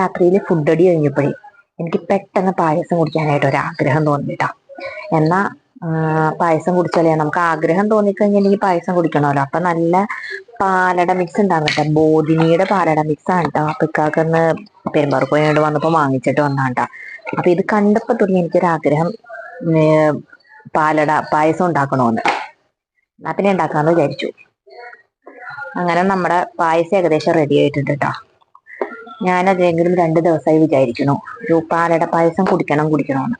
രാത്രിയിൽ ഫുഡ് അടി കഴിഞ്ഞപ്പോഴേ എനിക്ക് പെട്ടെന്ന് പായസം കുടിക്കാനായിട്ട് ഒരു ആഗ്രഹം തോന്നിട്ടാ. എന്നാ പായസം കുടിച്ചാലേ നമുക്ക് ആഗ്രഹം തോന്നിക്കഴിഞ്ഞാൽ എനിക്ക് പായസം കുടിക്കണമല്ലോ. അപ്പൊ നല്ല പാലട മിക്സ് ഉണ്ടാകും കേട്ടോ, ബോധിനിയുടെ പാലട മിക്സ് ആണ് കേട്ടോ. അപ്പൊ ഇക്കാക്കന്ന് പെരുമ്പാറക്കോയോട് വന്നപ്പോ വാങ്ങിച്ചിട്ട് വന്നാട്ടാ. അപ്പൊ ഇത് കണ്ടപ്പോ തുടങ്ങി എനിക്കൊരാഗ്രഹം പാലട പായസം ഉണ്ടാക്കണോന്ന്. എന്നാ പിന്നെ ഉണ്ടാക്കാന്ന് വിചാരിച്ചു. അങ്ങനെ നമ്മുടെ പായസം ഏകദേശം റെഡി ആയിട്ടുണ്ട് കേട്ടോ. ഞാനതെങ്കിലും 2 ദിവസമായി വിചാരിക്കണു ഒരു പാലട പായസം കുടിക്കണമെന്ന്.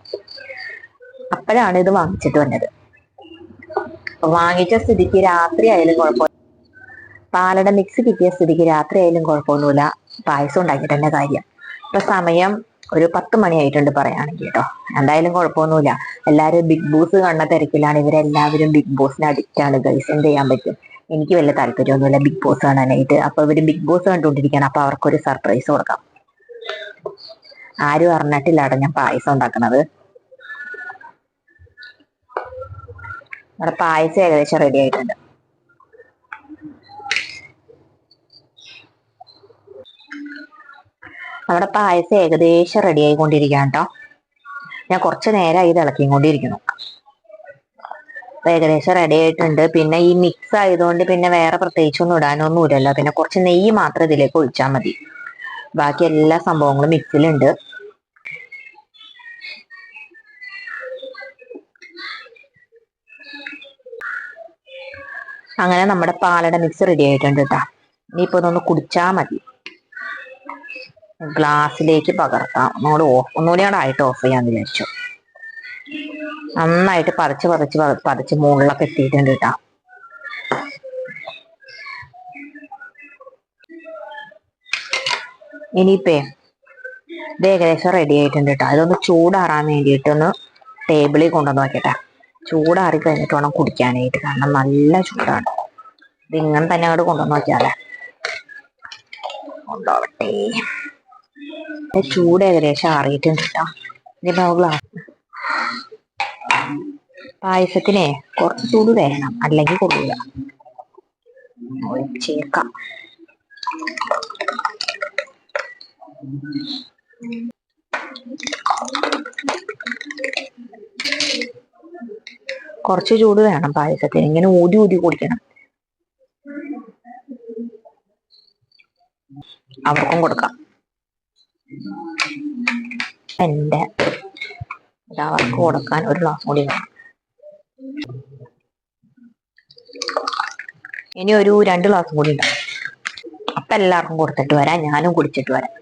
അപ്പോഴാണ് ഇത് വാങ്ങിച്ചിട്ട് വന്നത്. വാങ്ങിച്ച സ്ഥിതിക്ക് രാത്രി ആയാലും കുഴപ്പമില്ല, പാലട മിക്സ് കിട്ടിയ സ്ഥിതിക്ക് രാത്രി ആയാലും കുഴപ്പമൊന്നുമില്ല, പായസം ഉണ്ടാക്കിയിട്ട് തന്നെ കാര്യം. ഇപ്പൊ സമയം ഒരു 10 മണിയായിട്ടുണ്ട് പറയുകയാണെങ്കിൽ കേട്ടോ. എന്തായാലും കുഴപ്പമൊന്നുമില്ല. എല്ലാവരും ബിഗ് ബോസ് കാണുന്ന തിരക്കിലാണ്. ഇവരെല്ലാവരും ബിഗ് ബോസിന് അഡിക്റ്റ് ആണ് ഗൈസ്. എന്ത് ചെയ്യാൻ പറ്റും, എനിക്ക് വലിയ താല്പര്യമൊന്നുമില്ല ബിഗ് ബോസ് കാണാനായിട്ട്. അപ്പൊ ഇവര് ബിഗ് ബോസ് കണ്ടുകൊണ്ടിരിക്കുകയാണ്. അപ്പൊ അവർക്കൊരു സർപ്രൈസ് കൊടുക്കാം. ആരും അറിഞ്ഞിട്ടില്ലാട്ടോ ഞാൻ പായസം ഉണ്ടാക്കണത്. നമ്മുടെ പായസം ഏകദേശം റെഡി ആയിട്ടുണ്ട്. നമ്മുടെ പായസം ഏകദേശം റെഡി ആയിക്കൊണ്ടിരിക്കുകയാണ് കേട്ടോ. ഞാൻ കുറച്ച് നേരമായി ഇത് ഇളക്കിക്കൊണ്ടിരിക്കുന്നു. ഏകദേശം റെഡി ആയിട്ടുണ്ട്. പിന്നെ ഈ മിക്സ് ആയതുകൊണ്ട് പിന്നെ വേറെ പ്രത്യേകിച്ചൊന്നും ഇടാനൊന്നുമില്ലല്ലോ. പിന്നെ കുറച്ച് നെയ്യ് മാത്രം ഇതിലേക്ക് ഒഴിച്ചാൽ മതി. ബാക്കി എല്ലാ സംഭവങ്ങളും മിക്സിലുണ്ട്. അങ്ങനെ നമ്മുടെ പാലട മിക്സ് റെഡി ആയിട്ടുണ്ട് കേട്ടോ. ഇനിയിപ്പോ ഇതൊന്ന് കുടിച്ചാൽ മതി. ഗ്ലാസ്സിലേക്ക് പകർത്താം. ഒന്നുകൂടി ആയിട്ട് ഓഫ് ചെയ്യാന്ന് വിചാരിച്ചു. നന്നായിട്ട് പതച്ച് മുകളിലൊക്കെ എത്തിയിട്ടുണ്ട് കേട്ടോ. ഇനിയിപ്പേ ഇത് ഏകദേശം റെഡി ആയിട്ടുണ്ട് കേട്ടോ. ഇതൊന്ന് ചൂടാറാൻ വേണ്ടിയിട്ടൊന്ന് ടേബിളിൽ കൊണ്ടുവന്ന് നോക്കട്ടെ. ചൂടാറി കഴിഞ്ഞിട്ട് വേണം കുടിക്കാനായിട്ട്, കാരണം നല്ല ചൂടാണ്. ഇതിങ്ങനെ തന്നെ അങ്ങോട്ട് കൊണ്ടുവന്ന് നോക്കിയാലേ. കൊണ്ടുപോകട്ടെ. ചൂട് ഏകദേശം ആറിയിട്ടുണ്ട് കേട്ടോ. ഇതിപ്പോ ഗ്ലാസ് പായസത്തിനെ കുറച്ച് ചൂട് വേണം, അല്ലെങ്കിൽ കൊള്ളൂല. ചേർക്കാം. കുറച്ച് ചൂട് വേണം പായസത്തിന്. ഇങ്ങനെ ഊതി ഊതി കുടിക്കണം. അവർക്കും കൊടുക്കാം. അവർക്ക് കൊടുക്കാൻ ഒരു ഗ്ലാസ് കൂടി വേണം. ഇനി ഒരു 2 ഗ്ലാസ് കൂടി ഉണ്ടാവും. അപ്പൊ എല്ലാവർക്കും കൊടുത്തിട്ട് വരാം, ഞാനും കുടിച്ചിട്ട് വരാം.